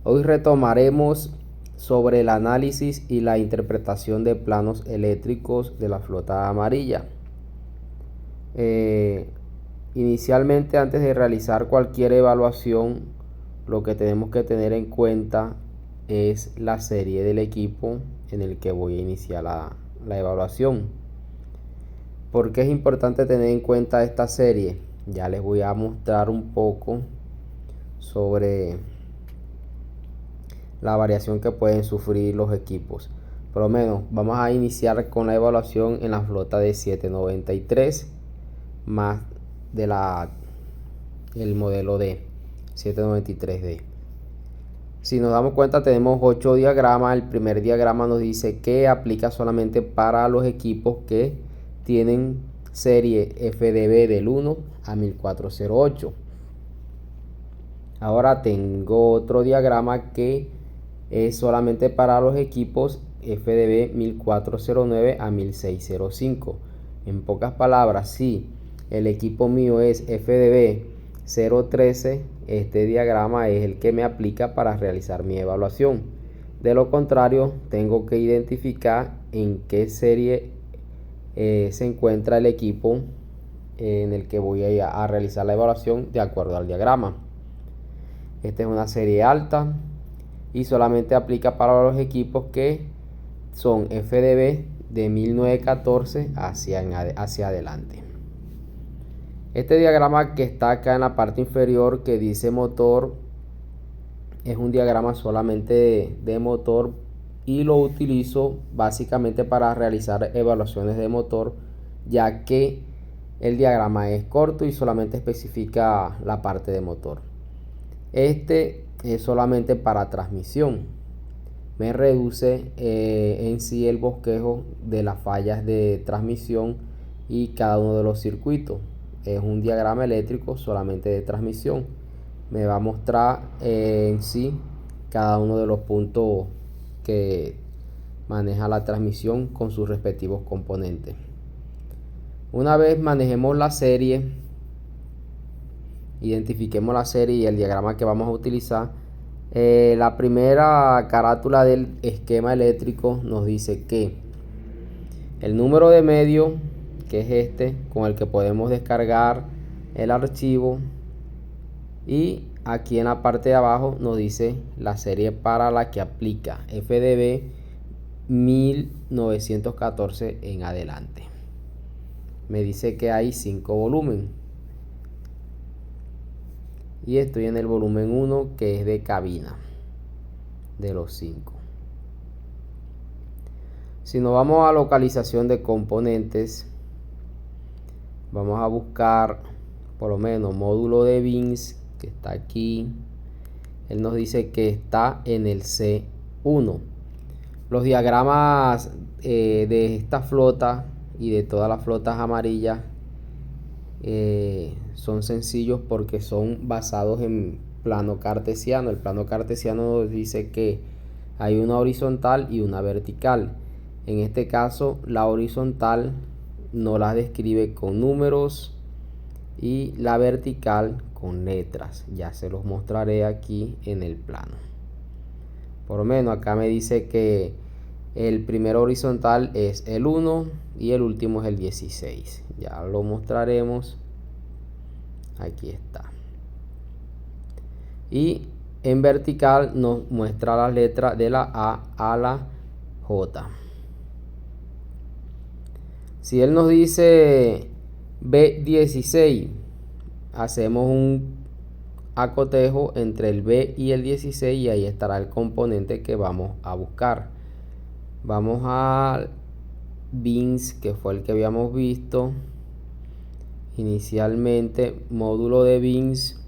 Hoy retomaremos sobre el análisis y la interpretación de planos eléctricos de la flota amarilla. Inicialmente, antes de realizar cualquier evaluación, lo que tenemos que tener en cuenta es la serie del equipo en el que voy a iniciar la evaluación. ¿Por qué es importante tener en cuenta esta serie? Ya les voy a mostrar un poco sobre la variación que pueden sufrir los equipos. Por lo menos vamos a iniciar con la evaluación en la flota de 793 más de el modelo D, 793D. Si nos damos cuenta, tenemos 8 diagramas. El primer diagrama nos dice que aplica solamente para los equipos que tienen serie FDB del 1 a 1408. Ahora tengo otro diagrama que es solamente para los equipos FDB 1409 a 1605. En pocas palabras, si el equipo mío es FDB 013, este diagrama es el que me aplica para realizar mi evaluación. De lo contrario, tengo que identificar en qué serie se encuentra el equipo en el que voy a realizar la evaluación de acuerdo al diagrama. Esta es una serie alta y solamente aplica para los equipos que son FDB de 1914 hacia adelante. Este diagrama que está acá en la parte inferior que dice motor es un diagrama solamente de motor y lo utilizo básicamente para realizar evaluaciones de motor, ya que el diagrama es corto y solamente especifica la parte de motor. Este es solamente para transmisión. Me reduce en sí el bosquejo de las fallas de transmisión y cada uno de los circuitos. Es un diagrama eléctrico solamente de transmisión. Me va a mostrar en sí cada uno de los puntos que maneja la transmisión con sus respectivos componentes. Una vez manejemos la serie, identifiquemos la serie y el diagrama que vamos a utilizar, la primera carátula del esquema eléctrico nos dice que el número de medio, que es este con el que podemos descargar el archivo, y aquí en la parte de abajo nos dice la serie para la que aplica FDB 1914 en adelante. Me dice que hay 5 volúmenes y estoy en el volumen 1, que es de cabina, de los 5. Si nos vamos a localización de componentes, vamos a buscar por lo menos módulo de BINS, que está aquí. Él nos dice que está en el C1. Los diagramas de esta flota y de todas las flotas amarillas son sencillos porque son basados en plano cartesiano. El plano cartesiano nos dice que hay una horizontal y una vertical. En este caso, la horizontal nos la describe con números y la vertical con letras. Ya se los mostraré aquí en el plano. Por lo menos acá me dice que el primer horizontal es el 1 y el último es el 16. Ya lo mostraremos. Aquí está. Y en vertical nos muestra las letras de la A a la J. Si él nos dice B16, hacemos un acotejo entre el B y el 16 y ahí estará el componente que vamos a buscar. Vamos a BINS, que fue el que habíamos visto inicialmente, módulo de BINS,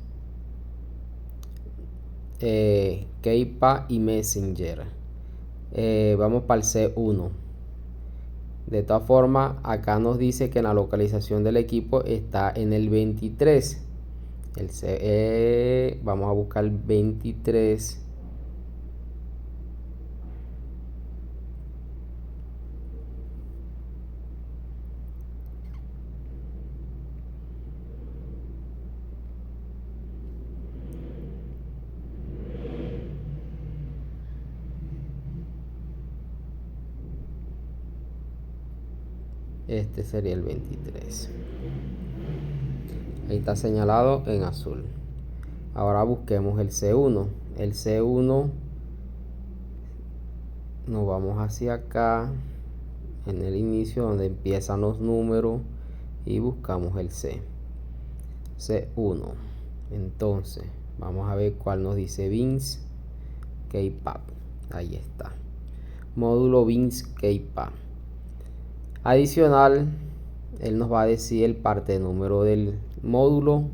Keipa y Messenger. Vamos para el C1. De todas formas, acá nos dice que en la localización del equipo está en el 23. Vamos a buscar el 23. Este sería el 23. Ahí está señalado en azul. Ahora busquemos el C1. El C1, nos vamos hacia acá, en el inicio donde empiezan los números, y buscamos el C1. Entonces vamos a ver cuál nos dice Beans Kpap. Ahí está, módulo Beans Kpap. Adicional, él nos va a decir el parte número del módulo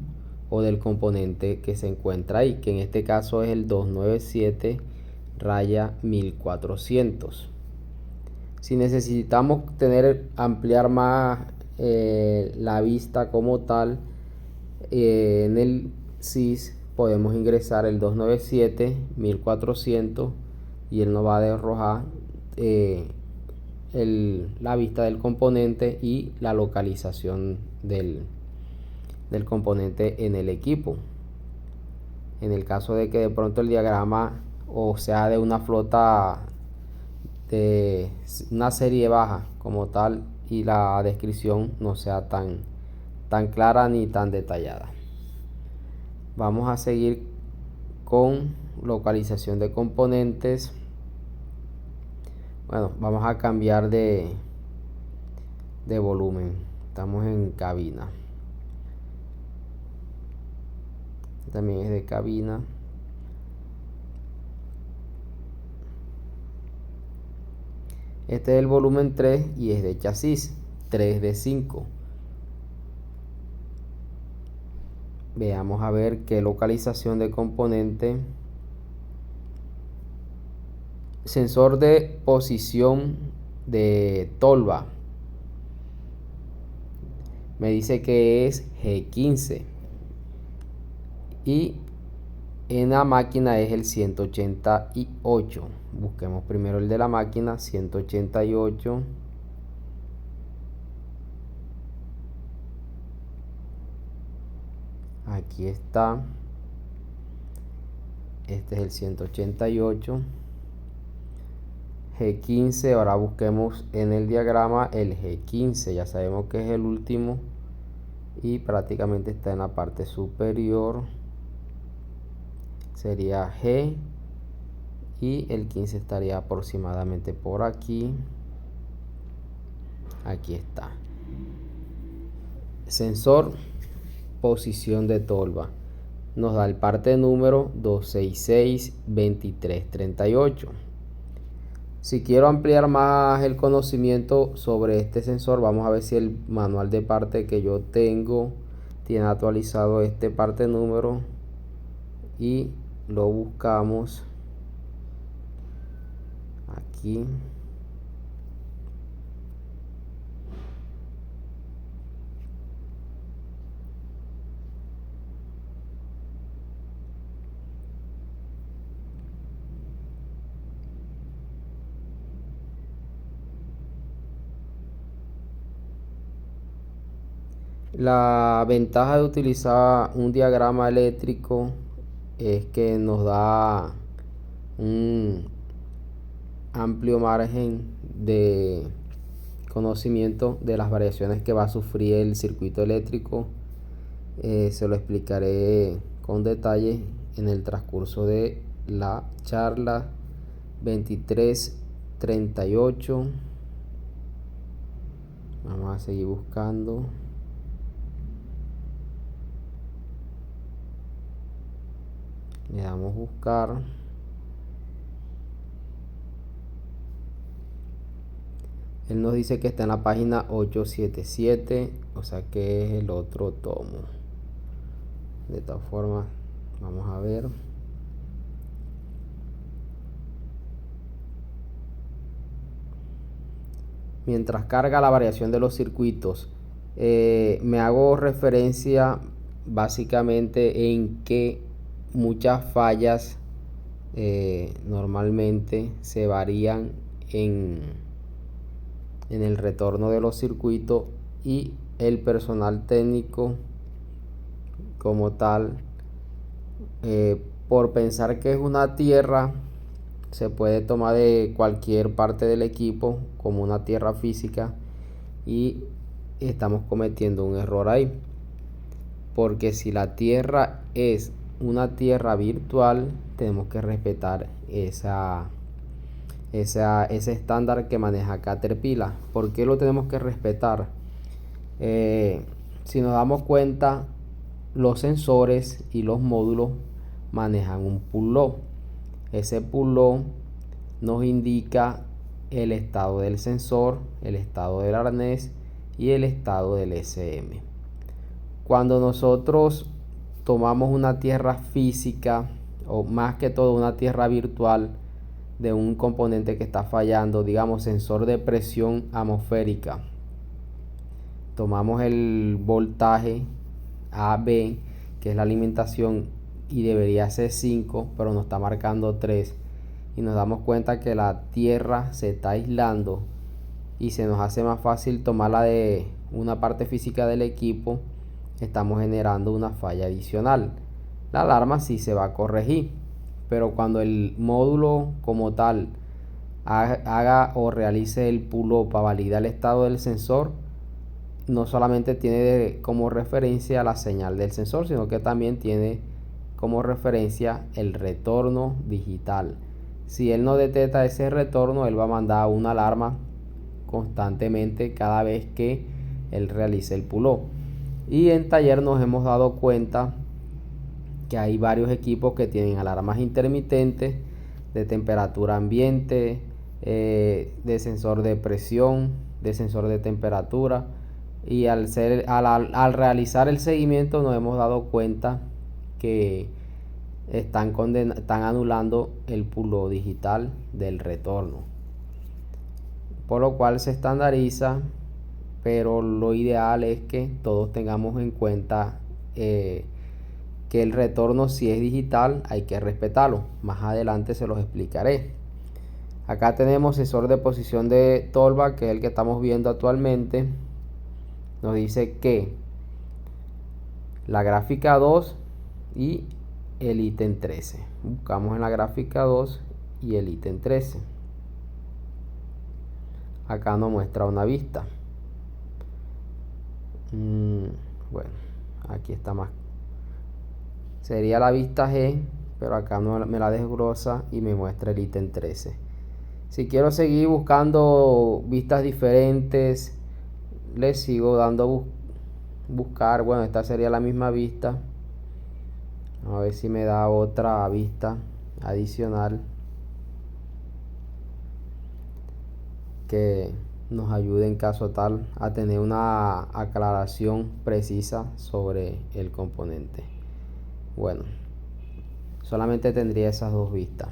o del componente que se encuentra ahí, que en este caso es el 297-1400. Si necesitamos ampliar más la vista como tal, en el SIS podemos ingresar el 297-1400 y él nos va a arrojar la vista del componente y la localización del componente en el equipo. En el caso de que de pronto el diagrama o sea de una flota de una serie baja como tal y la descripción no sea tan clara ni tan detallada. Vamos a seguir con localización de componentes. Bueno, vamos a cambiar de volumen. Estamos en cabina. También es de cabina. Este es el volumen 3 y es de chasis, 3 de 5. Veamos a ver qué localización de componente. Sensor de posición de tolva. Me dice que es G15. Y en la máquina es el 188. Busquemos primero el de la máquina, 188. Aquí está. Este es el 188. G15. Ahora busquemos en el diagrama el G15. Ya sabemos que es el último y prácticamente está en la parte superior. Sería G y el 15 estaría aproximadamente por aquí. Aquí está. Sensor posición de tolva. Nos da el parte número 266-2338. Si quiero ampliar más el conocimiento sobre este sensor, vamos a ver si el manual de parte que yo tengo tiene actualizado este parte número y lo buscamos aquí. La ventaja de utilizar un diagrama eléctrico es que nos da un amplio margen de conocimiento de las variaciones que va a sufrir el circuito eléctrico. Se lo explicaré con detalle en el transcurso de la charla 2338. Vamos a seguir buscando. Le damos buscar. Él nos dice que está en la página 877, o sea que es el otro tomo. De todas formas, vamos a ver. Mientras carga la variación de los circuitos, me hago referencia básicamente en que muchas fallas normalmente se varían en el retorno de los circuitos y el personal técnico como tal, por pensar que es una tierra, se puede tomar de cualquier parte del equipo como una tierra física y estamos cometiendo un error ahí, porque si la tierra es una tierra virtual, tenemos que respetar ese estándar que maneja Caterpillar. ¿Por qué lo tenemos que respetar? Si nos damos cuenta, los sensores y los módulos manejan un pull load. Ese pull load nos indica el estado del sensor, el estado del arnés y el estado del SM. Cuando nosotros tomamos una tierra física, o más que todo una tierra virtual de un componente que está fallando, digamos sensor de presión atmosférica, tomamos el voltaje AB, que es la alimentación, y debería ser 5, pero nos está marcando 3, y nos damos cuenta que la tierra se está aislando y se nos hace más fácil tomarla de una parte física del equipo, estamos generando una falla adicional. La alarma sí se va a corregir, pero cuando el módulo como tal haga o realice el pull-up para validar el estado del sensor, no solamente tiene como referencia la señal del sensor, sino que también tiene como referencia el retorno digital. Si él no detecta ese retorno, él va a mandar una alarma constantemente cada vez que él realice el pull-up. Y en taller nos hemos dado cuenta que hay varios equipos que tienen alarmas intermitentes de temperatura ambiente, de sensor de presión, de sensor de temperatura, y al realizar el seguimiento nos hemos dado cuenta que están anulando el pull digital del retorno, por lo cual se estandariza, pero lo ideal es que todos tengamos en cuenta que el retorno, si es digital, hay que respetarlo. Más adelante se los explicaré. Acá tenemos sensor de posición de tolva, que es el que estamos viendo actualmente. Nos dice que la gráfica 2 y el ítem 13. Buscamos en la gráfica 2 y el ítem 13. Acá nos muestra una vista. Bueno, aquí está más. Sería la vista G, pero acá no me la desglosa y me muestra el ítem 13. Si quiero seguir buscando vistas diferentes, le sigo dando buscar. Bueno, esta sería la misma vista. A ver si me da otra vista adicional que nos ayude en caso tal a tener una aclaración precisa sobre el componente. Bueno, solamente tendría esas dos vistas.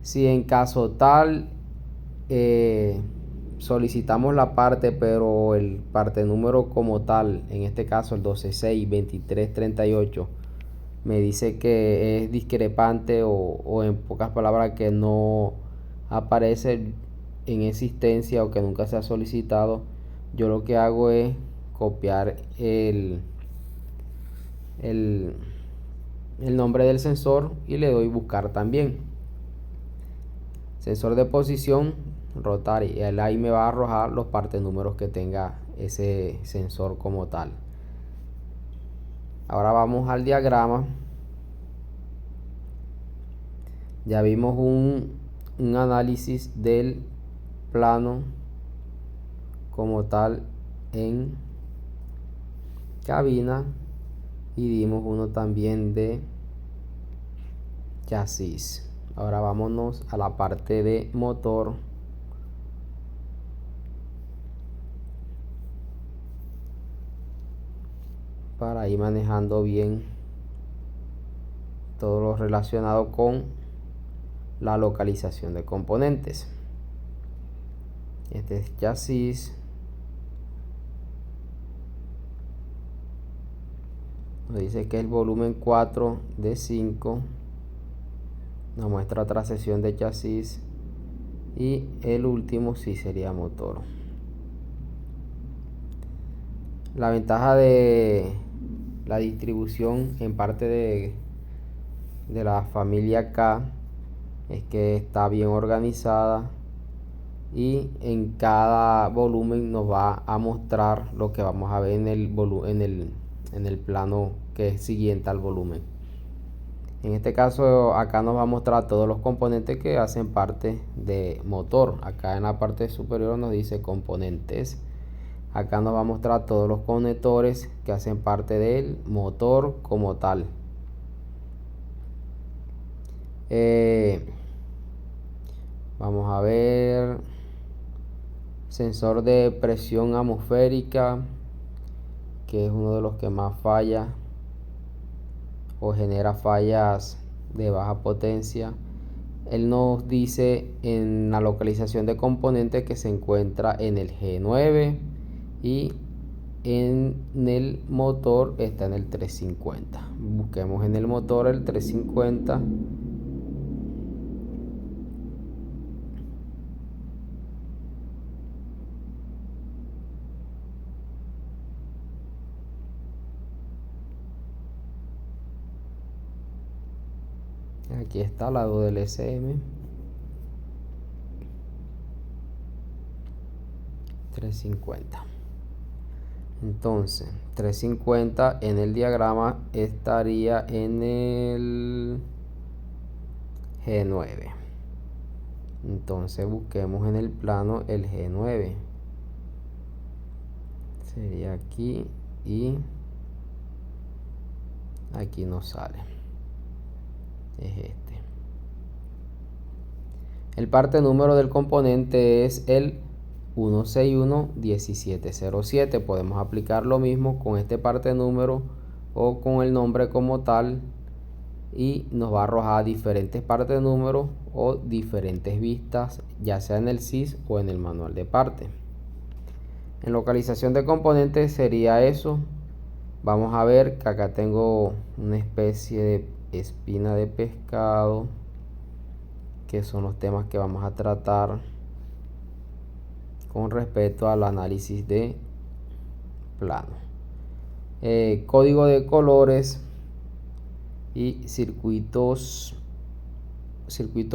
Si en caso tal solicitamos la parte, pero el parte número como tal, en este caso el 1262338, me dice que es discrepante, o en pocas palabras que no aparece en existencia o que nunca se ha solicitado, yo lo que hago es copiar el nombre del sensor y le doy buscar también. Sensor de posición, rotar, y él ahí me va a arrojar los partes números que tenga ese sensor como tal. Ahora vamos al diagrama. Ya vimos un análisis del plano como tal en cabina, y dimos uno también de chasis. Ahora vámonos a la parte de motor. Para ir manejando bien todo lo relacionado con la localización de componentes. Este es chasis. Nos dice que el volumen 4 de 5. Nos muestra otra sección de chasis. Y el último sí sería motor. La ventaja de la distribución en parte de la familia K es que está bien organizada, y en cada volumen nos va a mostrar lo que vamos a ver en el plano que es siguiente al volumen. En este caso acá nos va a mostrar todos los componentes que hacen parte de motor. Acá en la parte superior nos dice componentes. Acá nos va a mostrar todos los conectores que hacen parte del motor como tal. Vamos a ver sensor de presión atmosférica, que es uno de los que más falla o genera fallas de baja potencia. Él nos dice en la localización de componentes que se encuentra en el G9 y en el motor está en el 350. Busquemos en el motor el 350. Aquí está al lado del SM 350. Entonces 350 en el diagrama estaría en el G9. Entonces busquemos en el plano el G9. Sería aquí y aquí nos sale. Es este. El parte número del componente es el 1611707. Podemos aplicar lo mismo con este parte número o con el nombre como tal y nos va a arrojar diferentes partes número o diferentes vistas, ya sea en el SIS o en el manual de parte. En localización de componentes sería eso. Vamos a ver que acá tengo una especie de espina de pescado, que son los temas que vamos a tratar con respecto al análisis de plano. Código de colores y circuito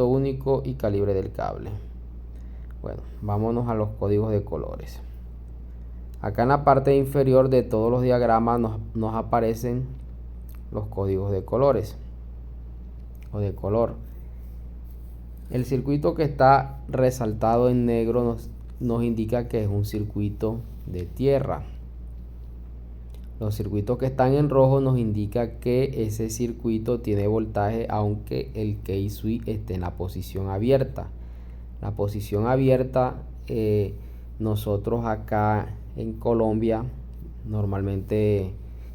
único y calibre del cable. Bueno, vámonos a los códigos de colores. Acá en la parte inferior de todos los diagramas nos aparecen los códigos de colores o de color. El circuito que está resaltado en negro nos indica que es un circuito de tierra. Los circuitos que están en rojo nos indica que ese circuito tiene voltaje aunque el key switch esté en la posición abierta. La posición abierta, nosotros acá en Colombia normalmente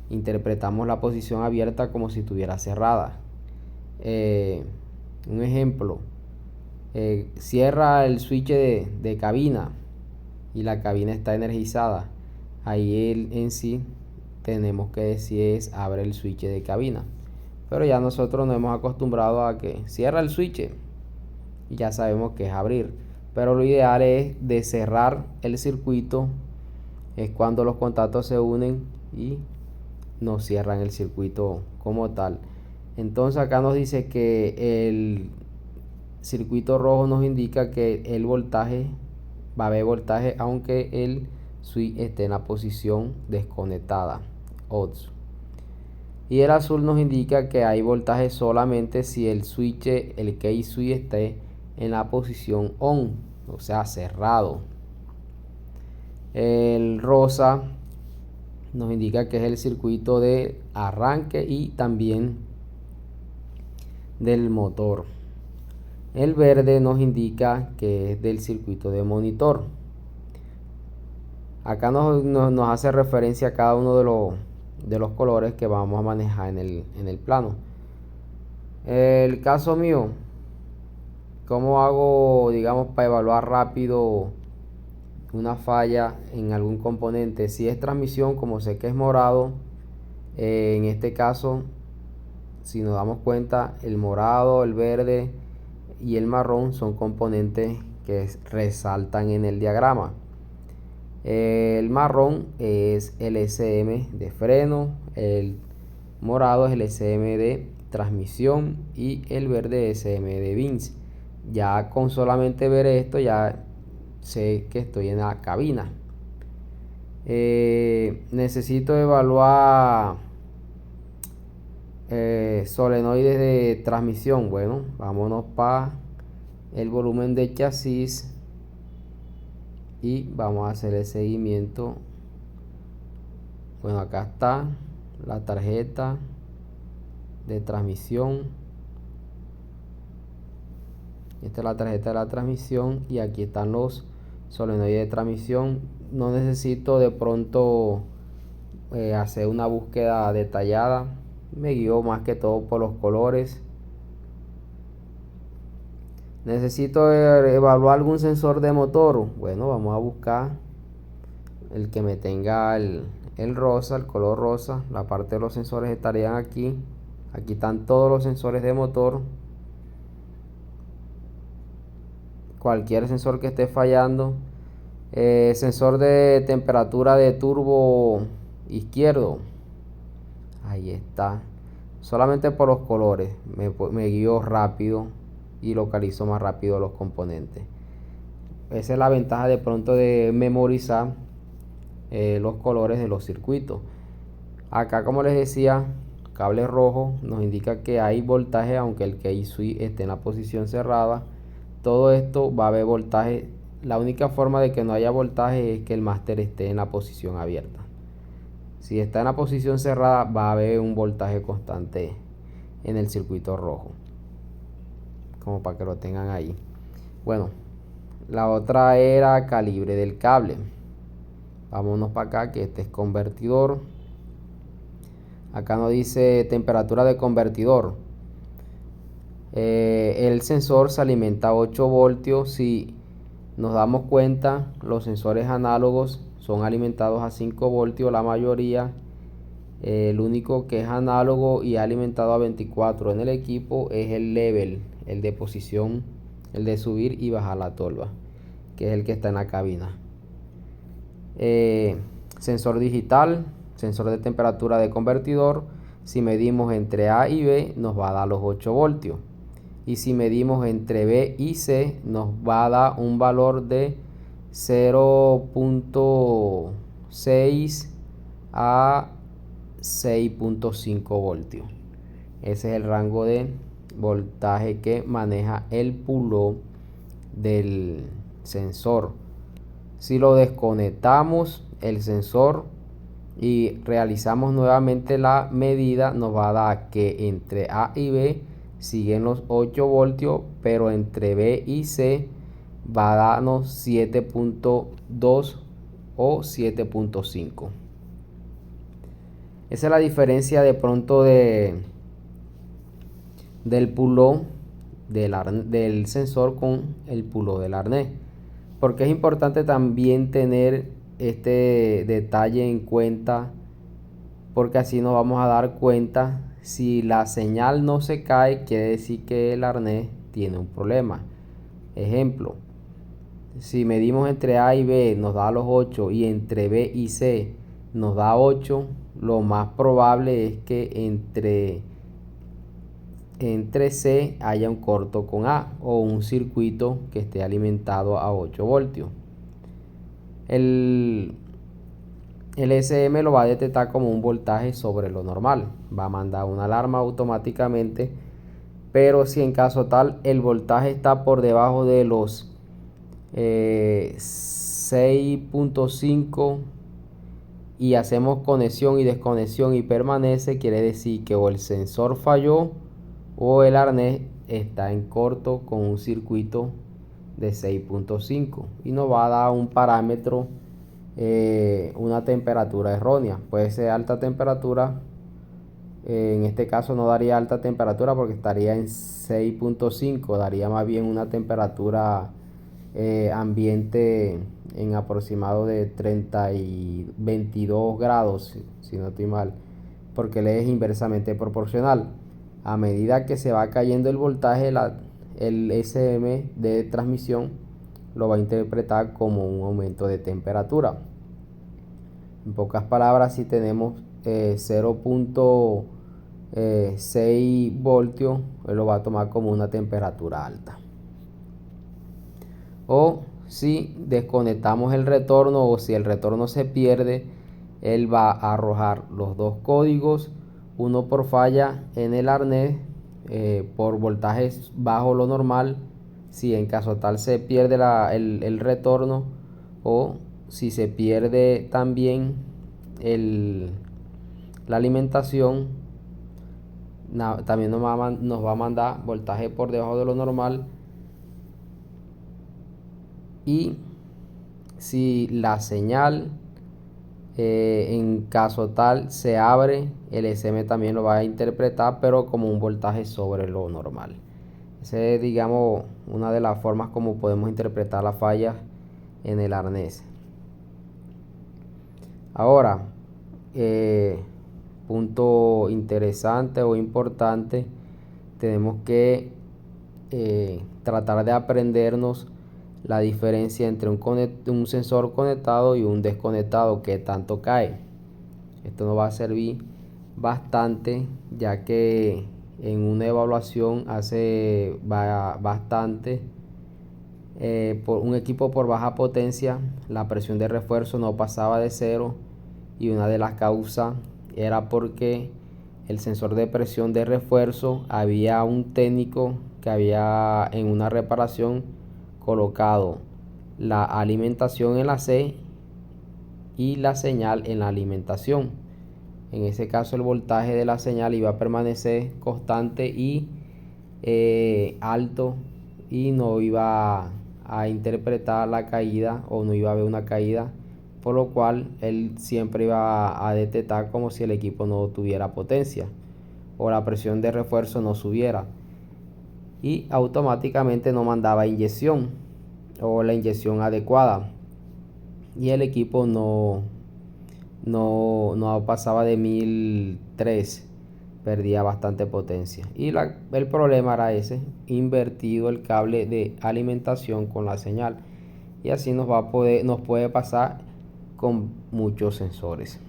interpretamos la posición abierta como si estuviera cerrada. Un ejemplo, cierra el switch de cabina y la cabina está energizada. Ahí en sí tenemos que decir es abre el switch de cabina, pero ya nosotros nos hemos acostumbrado a que cierra el switch y ya sabemos que es abrir, pero lo ideal es de cerrar el circuito, es cuando los contactos se unen y no cierran el circuito como tal. Entonces acá nos dice que el circuito rojo nos indica que el voltaje va a haber voltaje aunque el switch esté en la posición desconectada, OTS. Y el azul nos indica que hay voltaje solamente si el switch, el key switch esté en la posición on, o sea cerrado. El rosa nos indica que es el circuito de arranque y también del motor. El verde nos indica que es del circuito de monitor. Acá nos hace referencia a cada uno de los colores que vamos a manejar en el plano. El caso mío, ¿cómo hago, digamos, para evaluar rápido una falla en algún componente? Si es transmisión, como sé que es morado, en este caso, si nos damos cuenta, el morado, el verde y el marrón son componentes que resaltan en el diagrama. El marrón es el SM de freno, el morado es el SM de transmisión y el verde SM de VINS. Ya con solamente ver esto ya sé que estoy en la cabina. Necesito evaluar solenoides de transmisión. Bueno, vámonos para el volumen de chasis y vamos a hacer el seguimiento. Bueno, acá está la tarjeta de transmisión. Esta es la tarjeta de la transmisión y aquí están los solenoides de transmisión. No necesito de pronto hacer una búsqueda detallada. Me guío más que todo por los colores. Necesito evaluar algún sensor de motor. Bueno, vamos a buscar el que me tenga el rosa, el color rosa. La parte de los sensores estarían aquí. Aquí están todos los sensores de motor. Cualquier sensor que esté fallando. Sensor de temperatura de turbo izquierdo. Ahí está. Solamente por los colores me guío rápido y localizo más rápido los componentes. Esa es la ventaja de pronto de memorizar los colores de los circuitos. Acá, como les decía, cable rojo nos indica que hay voltaje, aunque el key switch esté en la posición cerrada. Todo esto va a haber voltaje. La única forma de que no haya voltaje es que el máster esté en la posición abierta. Si está en la posición cerrada, va a haber un voltaje constante en el circuito rojo, como para que lo tengan ahí. Bueno, la otra era calibre del cable. Vámonos para acá, que este es convertidor. Acá nos dice temperatura de convertidor. El sensor se alimenta a 8 voltios. Si nos damos cuenta, los sensores análogos son alimentados a 5 voltios la mayoría. El único que es análogo y alimentado a 24 en el equipo es el level, el de posición, el de subir y bajar la tolva, que es el que está en la cabina. Sensor digital, sensor de temperatura de convertidor. Si medimos entre A y B nos va a dar los 8 voltios. Y si medimos entre B y C nos va a dar un valor de 0.6 a 6.5 voltios. Ese es el rango de voltaje que maneja el pull-off del sensor. Si lo desconectamos el sensor y realizamos nuevamente la medida, nos va a dar que entre A y B siguen los 8 voltios, pero entre B y C va a darnos 7.2 o 7.5. Esa es la diferencia de pronto del pull-off del sensor con el pull-off del arnés. Porque es importante también tener este detalle en cuenta, porque así nos vamos a dar cuenta si la señal no se cae, quiere decir que el arnés tiene un problema. Ejemplo, si medimos entre A y B nos da los 8 y entre B y C nos da 8, lo más probable es que entre C haya un corto con A o un circuito que esté alimentado a 8 voltios. El SM lo va a detectar como un voltaje sobre lo normal, va a mandar una alarma automáticamente, pero si en caso tal el voltaje está por debajo de los 6.5 y hacemos conexión y desconexión y permanece, quiere decir que o el sensor falló o el arnés está en corto con un circuito de 6.5 y nos va a dar un parámetro, una temperatura errónea. Puede ser alta temperatura, en este caso no daría alta temperatura porque estaría en 6.5, daría más bien una temperatura ambiente en aproximado de 30 y 22 grados, si no estoy mal, porque le es inversamente proporcional. A medida que se va cayendo el voltaje, el SM de transmisión lo va a interpretar como un aumento de temperatura. En pocas palabras, si tenemos 0.6 voltios, él lo va a tomar como una temperatura alta. O si desconectamos el retorno o si el retorno se pierde, él va a arrojar los dos códigos, uno por falla en el arnés, por voltajes bajo lo normal, si en caso tal se pierde el retorno, o si se pierde también la alimentación, también nos va a mandar voltaje por debajo de lo normal. Y si la señal en caso tal se abre, el SM también lo va a interpretar, pero como un voltaje sobre lo normal. Esa es, digamos, una de las formas como podemos interpretar las fallas en el arnés. Ahora, punto interesante o importante, tenemos que tratar de aprendernos la diferencia entre un sensor conectado y un desconectado, que tanto cae. Esto nos va a servir bastante, ya que en una evaluación hace bastante, por un equipo por baja potencia, la presión de refuerzo no pasaba de 0, y una de las causas era porque el sensor de presión de refuerzo, había un técnico que había en una reparación colocado la alimentación en la C y la señal en la alimentación. En ese caso el voltaje de la señal iba a permanecer constante y alto, y no iba a interpretar la caída, o no iba a haber una caída, por lo cual él siempre iba a detectar como si el equipo no tuviera potencia o la presión de refuerzo no subiera, y automáticamente no mandaba inyección o la inyección adecuada, y el equipo no pasaba de 1003, perdía bastante potencia. Y el problema era ese, invertido el cable de alimentación con la señal, y así nos puede pasar con muchos sensores.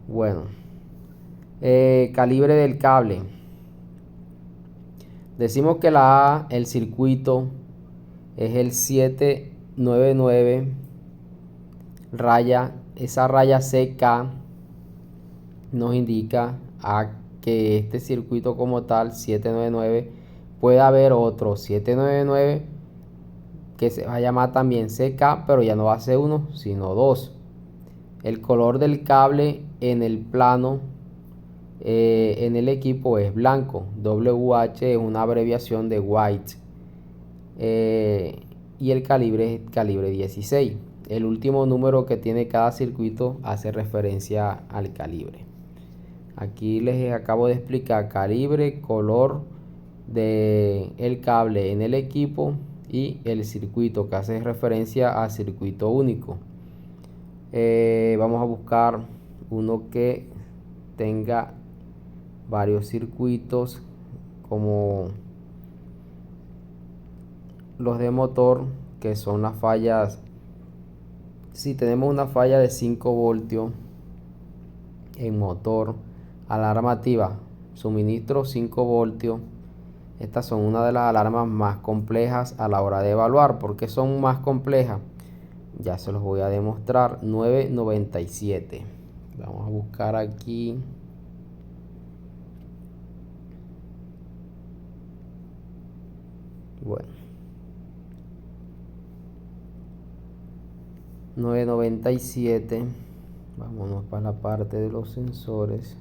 Bueno, calibre del cable. Decimos que el circuito es el 799 raya. Esa raya CK nos indica a que este circuito como tal, 799, puede haber otro 799 que se va a llamar también CK, pero ya no va a ser uno, sino dos. El color del cable en el plano, en el equipo, es blanco. WH es una abreviación de white. Y el calibre es calibre 16. El último número que tiene cada circuito hace referencia al calibre. Aquí les acabo de explicar calibre, color del cable en el equipo y el circuito, que hace referencia a circuito único. Vamos a buscar uno que tenga varios circuitos, como los de motor, que son las fallas. Si tenemos una falla de 5 voltios en motor, alarma activa, suministro 5 voltios. Estas son una de las alarmas más complejas a la hora de evaluar. ¿Por qué son más complejas? Ya se los voy a demostrar. 997. Vamos a buscar aquí. Bueno, 997. Vámonos para la parte de los sensores.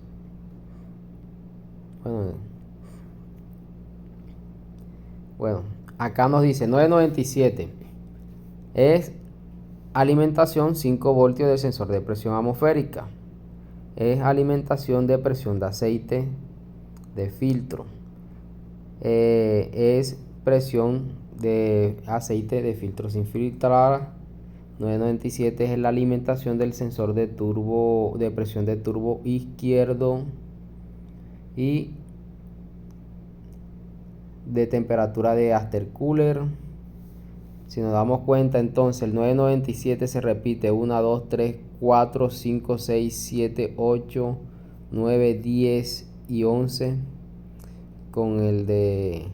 Bueno, acá nos dice 997 es alimentación 5 voltios del sensor de presión atmosférica. Es alimentación de presión de aceite de filtro. Es presión de aceite de filtro sin filtrar. 997 es la alimentación del sensor de presión de turbo izquierdo y de temperatura de aftercooler. Si nos damos cuenta, entonces el 997 se repite 1, 2, 3, 4, 5, 6, 7, 8, 9, 10 y 11, con el de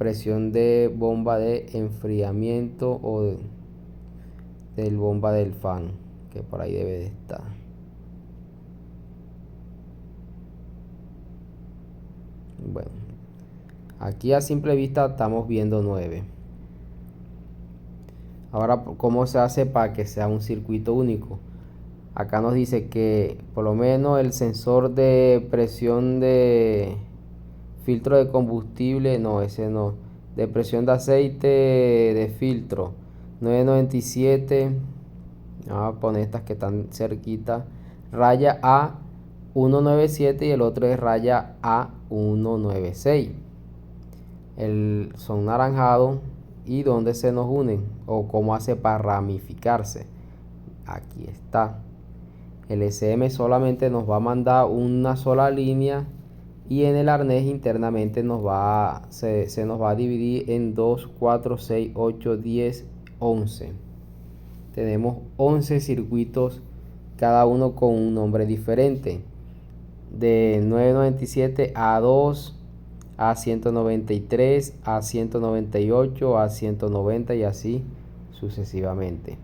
presión de bomba de enfriamiento o del bomba del fan, que por ahí debe de estar. Bueno, aquí a simple vista estamos viendo 9. Ahora, ¿cómo se hace para que sea un circuito único? Acá nos dice que por lo menos el sensor de presión de filtro de combustible, no, ese no, de presión de aceite de filtro 997, vamos a poner estas que están cerquita, raya A197 y el otro es raya A196. Son naranjados. ¿Y dónde se nos unen? O cómo hace para ramificarse. Aquí está. El SM solamente nos va a mandar una sola línea y en el arnés internamente se nos va a dividir en 2, 4, 6, 8, 10, 11. Tenemos 11 circuitos, cada uno con un nombre diferente. De 997 a 2, a 193, a 198, a 190 y así sucesivamente.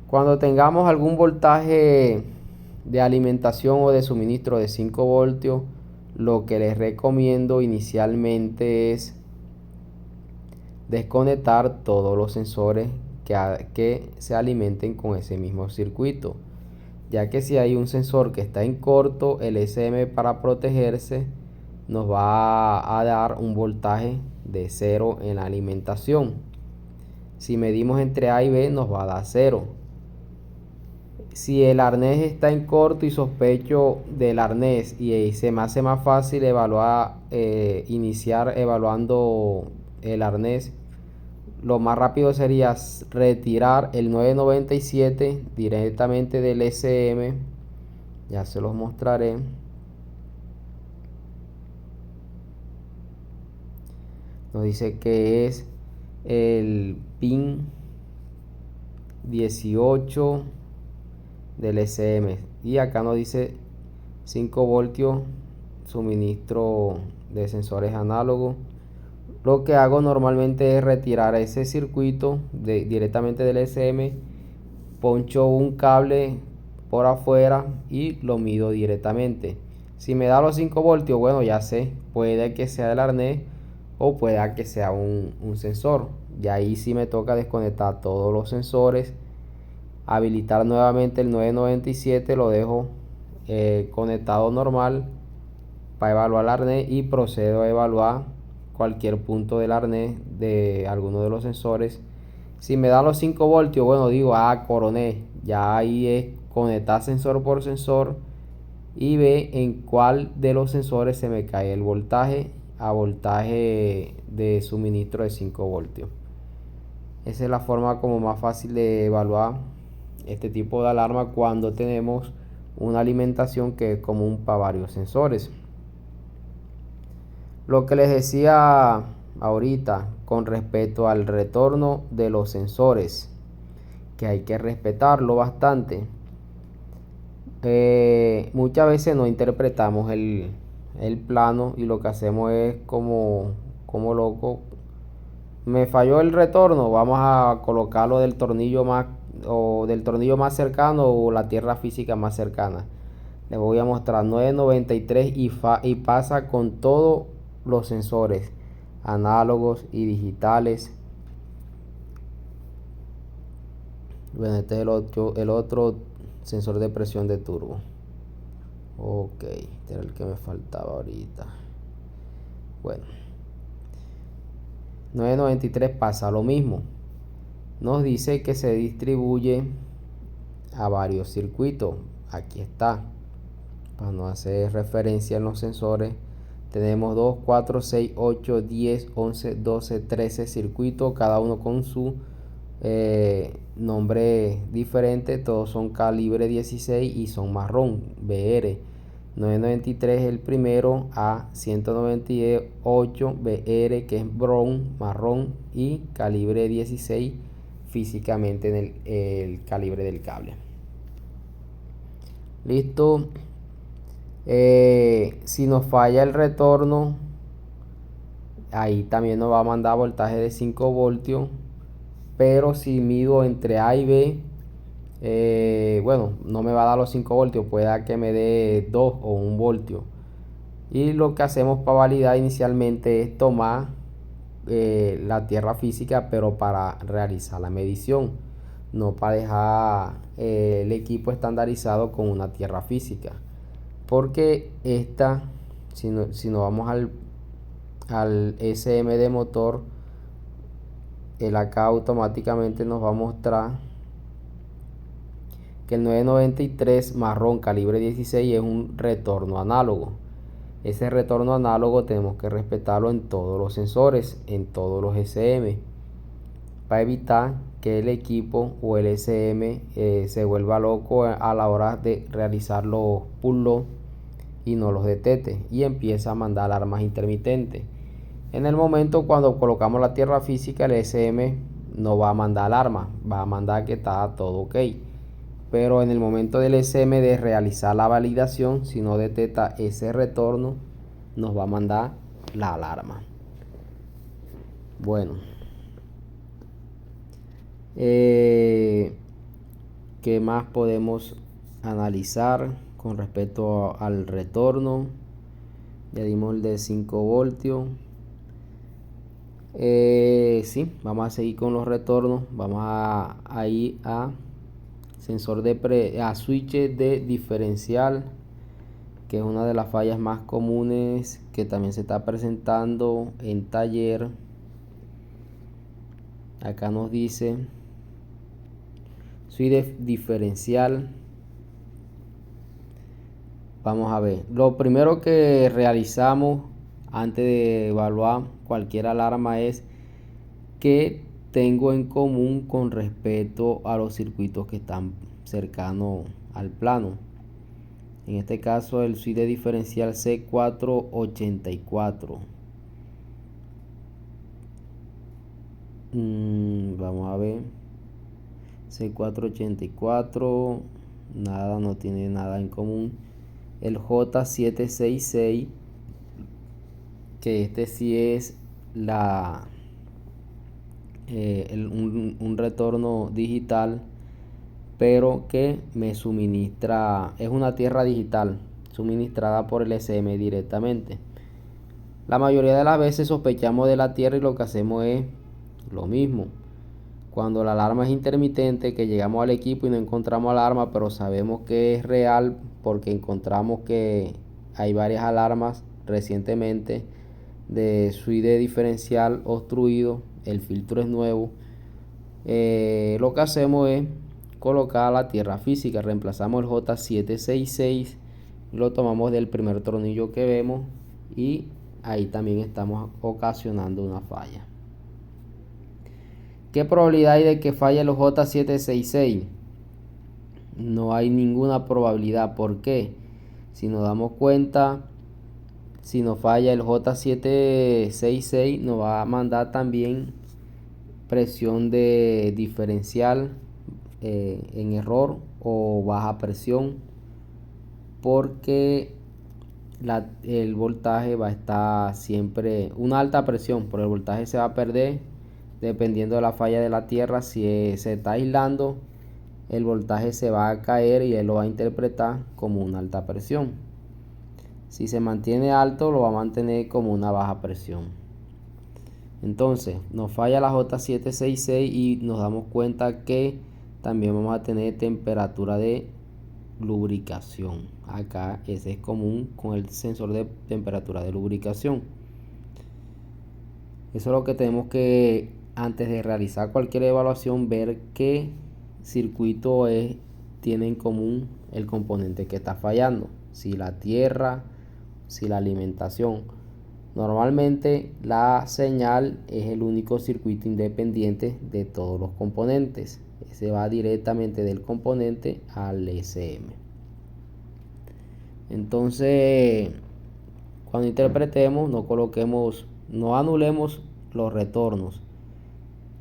Cuando tengamos algún voltaje de alimentación o de suministro de 5 voltios, lo que les recomiendo inicialmente es desconectar todos los sensores que se alimenten con ese mismo circuito, ya que si hay un sensor que está en corto, el SM para protegerse nos va a dar un voltaje de 0 en la alimentación. Si medimos entre A y B nos va a dar 0. Si el arnés está en corto y sospecho del arnés y se me hace más fácil iniciar evaluando el arnés, lo más rápido sería retirar el 997 directamente del SM. Ya se los mostraré. Nos dice que es el pin 18 del SM y acá nos dice 5 voltios suministro de sensores análogos. Lo que hago normalmente es retirar ese circuito directamente del SM, poncho un cable por afuera y lo mido directamente. Si me da los 5 voltios, bueno, ya sé, puede que sea el arnés o puede que sea un sensor. Y ahí sí me toca desconectar todos los sensores, habilitar nuevamente el 997, lo dejo conectado normal para evaluar el arnés y procedo a evaluar cualquier punto del arnés de alguno de los sensores. Si me da los 5 voltios, bueno, digo, coroné. Ya ahí es conectar sensor por sensor y ve en cuál de los sensores se me cae el voltaje a voltaje de suministro de 5 voltios. Esa es la forma como más fácil de evaluar este tipo de alarma cuando tenemos una alimentación que es común para varios sensores. Lo que les decía ahorita con respecto al retorno de los sensores, que hay que respetarlo bastante. Muchas veces no interpretamos el plano y lo que hacemos es como loco. Me falló el retorno, vamos a colocarlo del tornillo más cercano o la tierra física más cercana. Les voy a mostrar 993 y pasa con todos los sensores análogos y digitales. Bueno, este es el otro sensor de presión de turbo. Ok, este era el que me faltaba ahorita. Bueno, 993 pasa lo mismo. Nos dice que se distribuye a varios circuitos. Aquí está. Para no hacer referencia en los sensores, tenemos 2, 4, 6, 8, 10, 11, 12, 13 circuitos, cada uno con su nombre diferente. Todos son calibre 16 y son marrón, BR. 993 es el primero, A 198 BR, que es brown, marrón, y calibre 16 físicamente en el calibre del cable. Listo. Si nos falla el retorno, ahí también nos va a mandar voltaje de 5 voltios, pero si mido entre A y B, bueno, no me va a dar los 5 voltios, puede que me dé 2 o 1 voltio. Y lo que hacemos para validar inicialmente es tomar la tierra física, pero para realizar la medición, no para dejar el equipo estandarizado con una tierra física, porque esta, si nos vamos al SM de motor, el acá automáticamente nos va a mostrar que el 993 marrón calibre 16 es un retorno análogo. Ese retorno análogo tenemos que respetarlo en todos los sensores, en todos los SM, para evitar que el equipo o el SM se vuelva loco a la hora de realizar los pull y no los detecte y empieza a mandar alarmas intermitentes. En el momento cuando colocamos la tierra física, el SM no va a mandar alarma, va a mandar que está todo ok. Pero en el momento del SM de realizar la validación, si no detecta ese retorno, nos va a mandar la alarma. Bueno, ¿qué más podemos analizar con respecto al retorno? Ya dimos el de 5 voltios. Sí, vamos a seguir con los retornos. Vamos a ir a sensor a switch de diferencial, que es una de las fallas más comunes que también se está presentando en taller. Acá nos dice switch de diferencial. Vamos a ver, lo primero que realizamos antes de evaluar cualquier alarma es qué tengo en común con respecto a los circuitos que están cercanos al plano. En este caso el switch de diferencial C484. Vamos a ver. C484. Nada, no tiene nada en común. El J766, que este sí es un retorno digital, pero que me suministra, es una tierra digital suministrada por el SM directamente. La mayoría de las veces sospechamos de la tierra y lo que hacemos es lo mismo. Cuando la alarma es intermitente, que llegamos al equipo y no encontramos alarma, pero sabemos que es real porque encontramos que hay varias alarmas recientemente de switch de diferencial obstruido, el filtro es nuevo. Lo que hacemos es colocar la tierra física, reemplazamos el J766, lo tomamos del primer tornillo que vemos y ahí también estamos ocasionando una falla. ¿Qué probabilidad hay de que falle el J766? No hay ninguna probabilidad. ¿Por qué? Si nos damos cuenta, si nos falla el J766, nos va a mandar también presión de diferencial en error o baja presión, porque el voltaje va a estar siempre una alta presión, pero el voltaje se va a perder dependiendo de la falla de la tierra. Si se está aislando, el voltaje se va a caer y él lo va a interpretar como una alta presión. Si se mantiene alto, lo va a mantener como una baja presión. Entonces nos falla la J766 y nos damos cuenta que también vamos a tener temperatura de lubricación. Acá ese es común con el sensor de temperatura de lubricación. Eso es lo que tenemos que, antes de realizar cualquier evaluación, ver qué circuito tiene en común el componente que está fallando. Si la tierra, si la alimentación. Normalmente la señal es el único circuito independiente de todos los componentes. Se va directamente del componente al SM. Entonces, cuando interpretemos, no anulemos los retornos.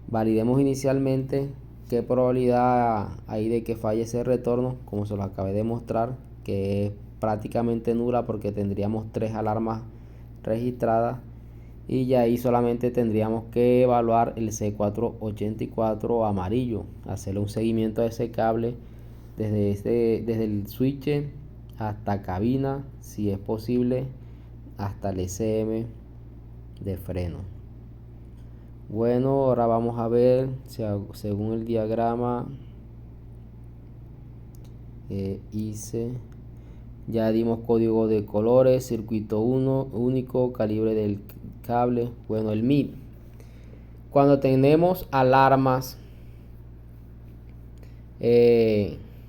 Validemos inicialmente qué probabilidad hay de que falle ese retorno, como se lo acabé de mostrar, que es prácticamente nula porque tendríamos 3 alarmas registradas. y ya ahí solamente tendríamos que evaluar el C484 amarillo, hacerle un seguimiento a ese cable desde el switch hasta cabina, si es posible, hasta el SM de freno. Bueno, ahora vamos a ver según el diagrama ya dimos código de colores, circuito 1 único, calibre del cable. Bueno, el MIP, cuando tenemos alarmas,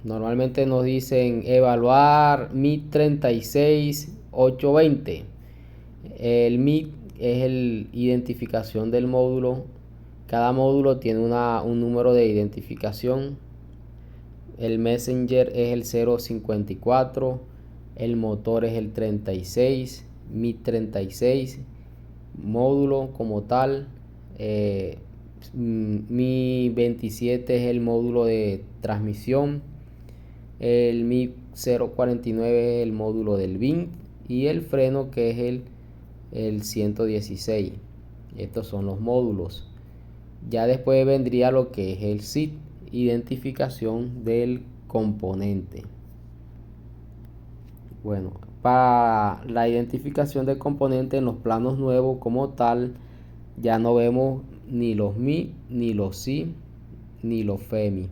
normalmente nos dicen evaluar MIP 36820. El MIP es el identificación del módulo. Cada módulo tiene un número de identificación. El Messenger es el 054, el motor es el 36, MIP 36, módulo como tal. MIP 27 es el módulo de transmisión. El MIP 049 es el módulo del BIN y el freno, que es el 116. Estos son los módulos. Ya después vendría lo que es el SID, identificación del componente. Bueno, para la identificación del componente en los planos nuevos como tal, ya no vemos ni los MI, ni los SI, ni los FEMI.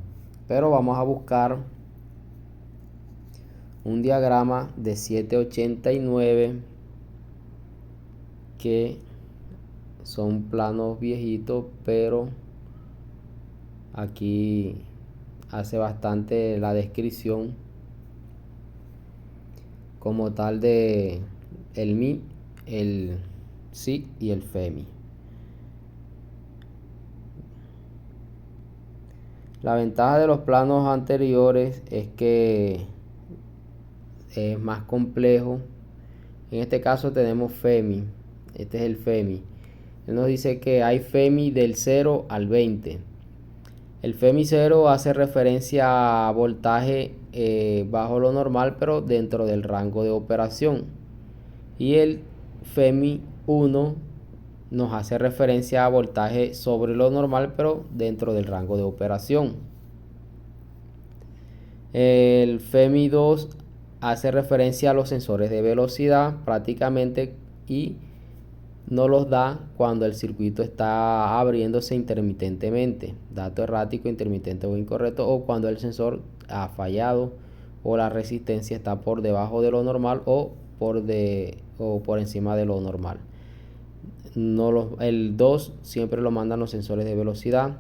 Pero vamos a buscar un diagrama de 789 que son planos viejitos, pero aquí hace bastante la descripción como tal de el MI, el SI y el FEMI. La ventaja de los planos anteriores es que es más complejo. En este caso tenemos FEMI. Este es el FEMI. Él nos dice que hay FEMI del 0 al 20. El FEMI 0 hace referencia a voltaje bajo lo normal, pero dentro del rango de operación. Y el FEMI 1 nos hace referencia a voltaje sobre lo normal, pero dentro del rango de operación. El FEMI 2 hace referencia a los sensores de velocidad prácticamente, y no los da cuando el circuito está abriéndose intermitentemente, dato errático, intermitente o incorrecto, o cuando el sensor ha fallado o la resistencia está por debajo de lo normal o por encima de lo normal. El 2 siempre lo mandan los sensores de velocidad.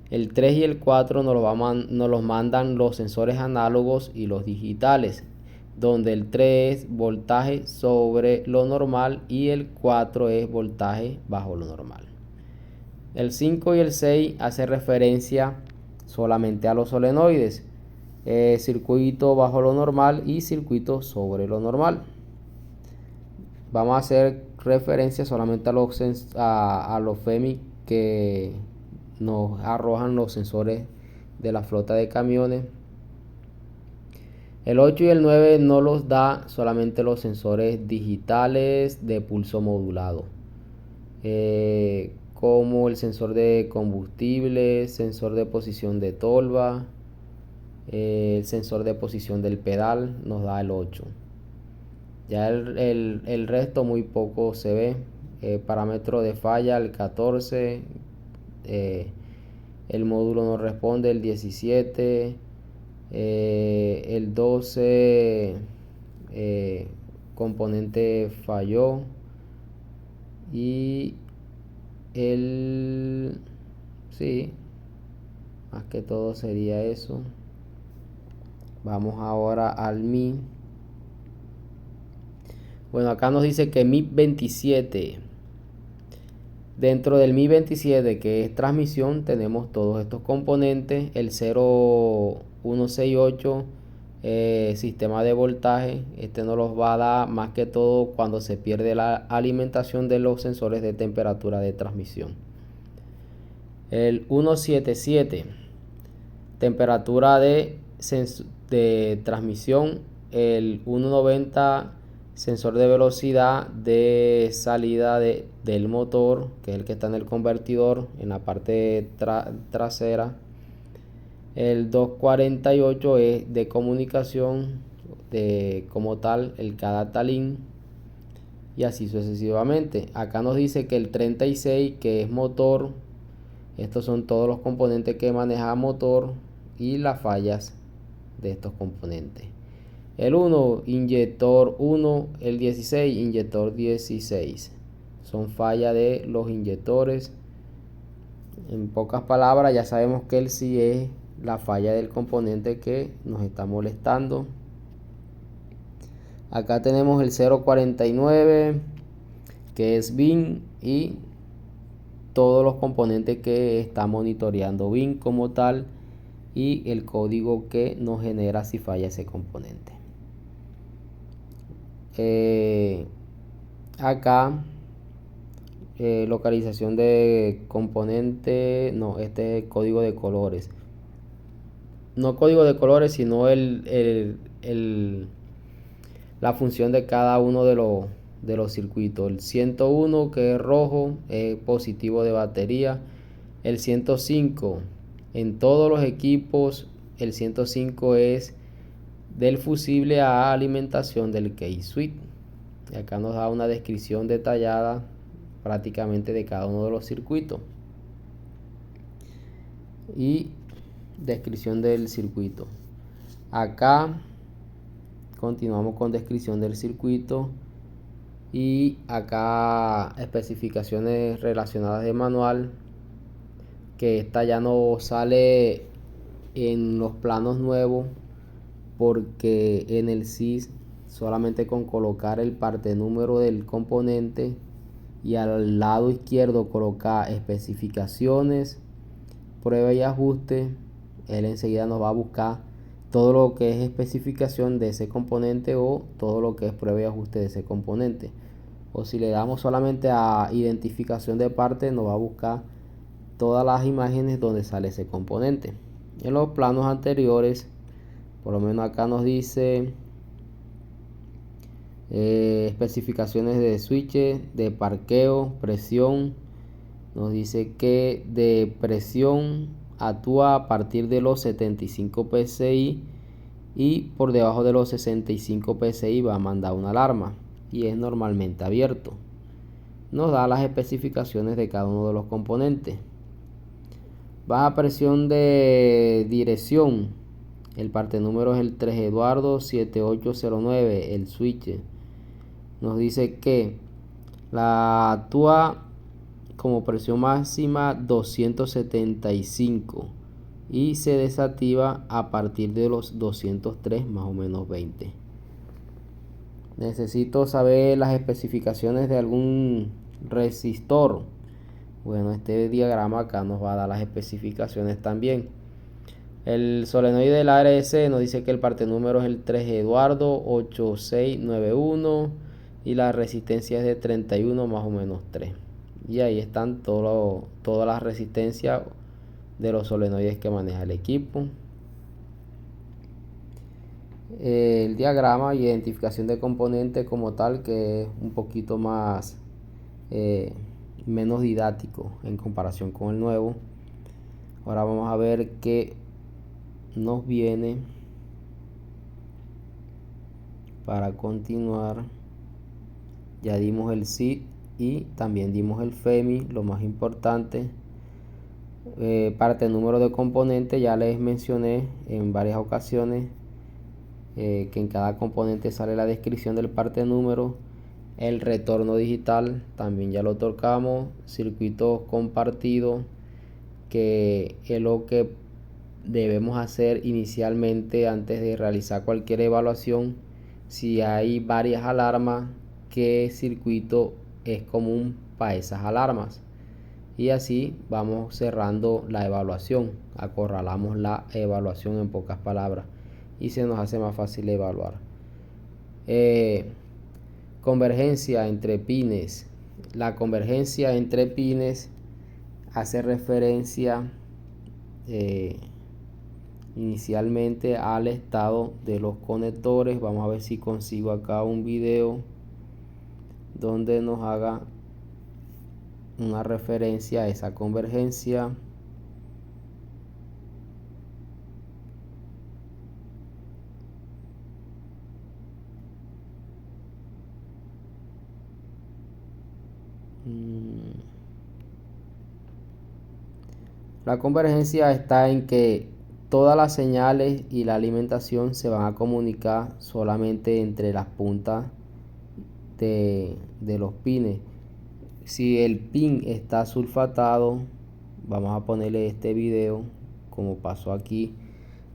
El 3 y el 4 nos los mandan los sensores análogos y los digitales, donde el 3 es voltaje sobre lo normal y el 4 es voltaje bajo lo normal. El 5 y el 6 hace referencia solamente a los solenoides, circuito bajo lo normal y circuito sobre lo normal. Vamos a hacer referencia solamente a los FEMI que nos arrojan los sensores de la flota de camiones. El 8 y el 9 no los da, solamente los sensores digitales de pulso modulado, como el sensor de combustible, sensor de posición de tolva, el sensor de posición del pedal nos da el 8. Ya el resto muy poco se ve. Parámetro de falla el 14, el módulo no responde el 17, el 12 componente falló, y sí, más que todo sería eso. Vamos ahora al MI. Bueno, acá nos dice que MIP 27. Dentro del MIP 27, que es transmisión, tenemos todos estos componentes. El 0168, sistema de voltaje. Este nos los va a dar más que todo cuando se pierde la alimentación de los sensores de temperatura de transmisión. El 177, temperatura de transmisión. El 190, sensor de velocidad de salida del motor, que es el que está en el convertidor en la parte trasera. El 248 es de comunicación, como tal el K-Data-Link, y así sucesivamente. Acá nos dice que el 36, que es motor, estos son todos los componentes que maneja motor y las fallas de estos componentes. El 1, inyector 1, el 16, inyector 16. Son fallas de los inyectores. En pocas palabras, ya sabemos que el sí es la falla del componente que nos está molestando. Acá tenemos el 049, que es BIN, y todos los componentes que está monitoreando BIN como tal, y el código que nos genera si falla ese componente. Acá localización de componente, no, este es el código de colores, no código de colores, sino la función de cada uno de los circuitos. El 101, que es rojo, es positivo de batería. El 105, en todos los equipos, el 105 es del fusible a alimentación del key switch. Y acá nos da una descripción detallada prácticamente de cada uno de los circuitos y descripción del circuito. Acá continuamos con descripción del circuito, y acá especificaciones relacionadas de manual, que esta ya no sale en los planos nuevos, porque en el SIS solamente con colocar el parte número del componente y al lado izquierdo colocar especificaciones, prueba y ajuste, él enseguida nos va a buscar todo lo que es especificación de ese componente o todo lo que es prueba y ajuste de ese componente. O si le damos solamente a identificación de parte, nos va a buscar todas las imágenes donde sale ese componente. En los planos anteriores, por lo menos acá nos dice especificaciones de switches, de parqueo, presión. Nos dice que de presión actúa a partir de los 75 psi, y por debajo de los 65 psi va a mandar una alarma y es normalmente abierto. Nos da las especificaciones de cada uno de los componentes. Baja presión de dirección, el parte número es el 3 Eduardo 7809, el switch. Nos dice que la actúa como presión máxima 275 y se desactiva a partir de los 203 más o menos 20. Necesito saber las especificaciones de algún resistor. Bueno, este diagrama acá nos va a dar las especificaciones también. El solenoide del ARS nos dice que el parte número es el 3 Eduardo 8691 y la resistencia es de 31 más o menos 3. Y ahí están todas las resistencias de los solenoides que maneja el equipo. El diagrama y identificación de componentes como tal, que es un poquito más menos didáctico en comparación con el nuevo. Ahora vamos a ver qué nos viene para continuar. Ya dimos el SID y también dimos el FEMI, lo más importante. Parte número de componente, ya les mencioné en varias ocasiones que en cada componente sale la descripción del parte número. El retorno digital también ya lo tocamos. Circuitos compartidos, que es lo que debemos hacer inicialmente antes de realizar cualquier evaluación. Si hay varias alarmas, qué circuito es común para esas alarmas, y así vamos cerrando la evaluación, acorralamos la evaluación en pocas palabras y se nos hace más fácil evaluar. Convergencia entre pines. La convergencia entre pines hace referencia inicialmente al estado de los conectores. Vamos a ver si consigo acá un video donde nos haga una referencia a esa convergencia. La convergencia está en que todas las señales y la alimentación se van a comunicar solamente entre las puntas de los pines. Si el pin está sulfatado, vamos a ponerle este video como pasó aquí,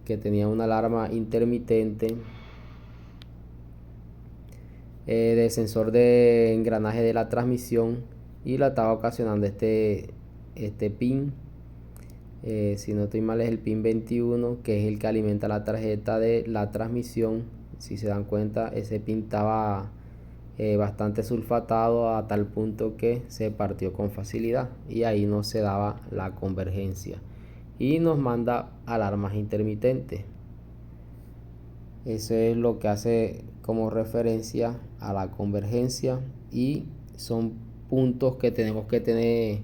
que tenía una alarma intermitente de sensor de engranaje de la transmisión y la estaba ocasionando este pin. Si no estoy mal, es el pin 21, que es el que alimenta la tarjeta de la transmisión. Si se dan cuenta, ese pin estaba bastante sulfatado a tal punto que se partió con facilidad y ahí no se daba la convergencia y nos manda alarmas intermitentes. Eso es lo que hace como referencia a la convergencia, y son puntos que tenemos que tener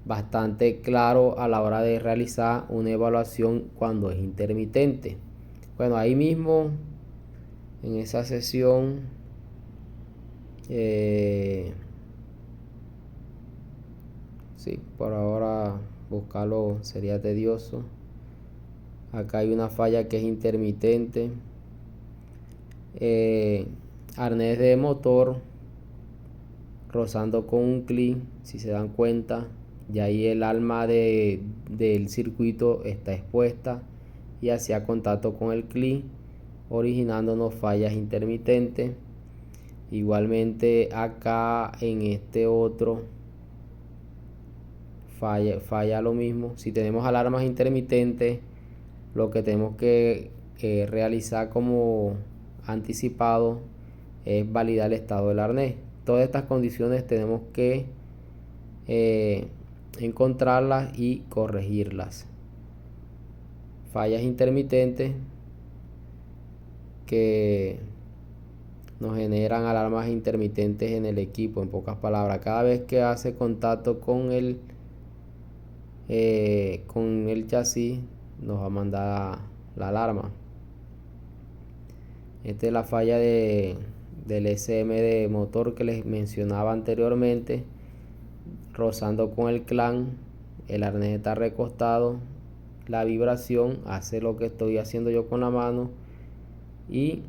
bastante claro a la hora de realizar una evaluación cuando es intermitente. Bueno, ahí mismo en esa sesión sí, por ahora buscarlo sería tedioso. Acá hay una falla que es intermitente. Arnés de motor rozando con un clic. Si se dan cuenta, ya ahí el alma del circuito está expuesta y hacía contacto con el clic, originándonos fallas intermitentes. Igualmente acá en este otro falla lo mismo. Si tenemos alarmas intermitentes, lo que tenemos que realizar como anticipado es validar el estado del arnés. Todas estas condiciones tenemos que encontrarlas y corregirlas. Fallas intermitentes que nos generan alarmas intermitentes en el equipo. En pocas palabras, cada vez que hace contacto con el chasis, nos va a mandar la alarma. Esta es la falla del SM de motor que les mencionaba anteriormente, rozando con el clan. El arnés está recostado, la vibración hace lo que estoy haciendo yo con la mano y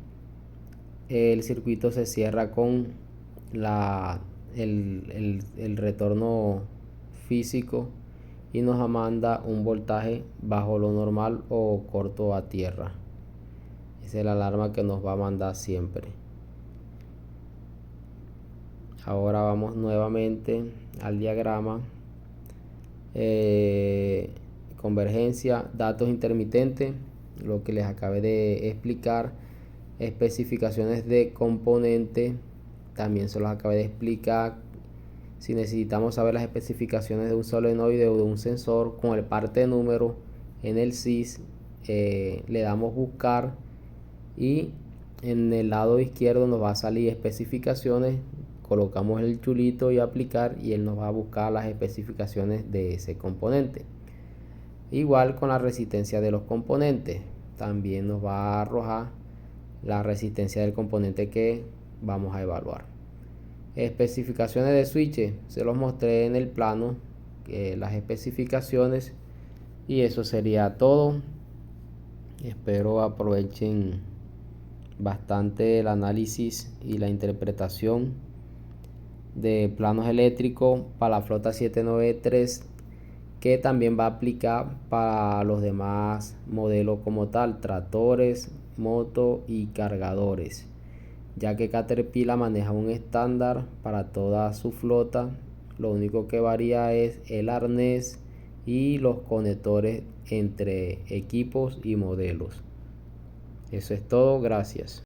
el circuito se cierra con el retorno físico y nos manda un voltaje bajo lo normal o corto a tierra. Esa es la alarma que nos va a mandar siempre. Ahora vamos nuevamente al diagrama. Convergencia, datos intermitentes, lo que les acabé de explicar. Especificaciones de componente, también se los acabé de explicar. Si necesitamos saber las especificaciones de un solenoide o de un sensor, con el parte número en el SIS le damos buscar y en el lado izquierdo nos va a salir especificaciones. Colocamos el chulito y aplicar y él nos va a buscar las especificaciones de ese componente. Igual con la resistencia de los componentes, también nos va a arrojar la resistencia del componente que vamos a evaluar. Especificaciones de switch, se los mostré en el plano, las especificaciones, y eso sería todo. Espero aprovechen bastante el análisis y la interpretación de planos eléctricos para la flota 793, que también va a aplicar para los demás modelos como tal, tractores, motos y cargadores, ya que Caterpillar maneja un estándar para toda su flota. Lo único que varía es el arnés y los conectores entre equipos y modelos. Eso es todo, gracias.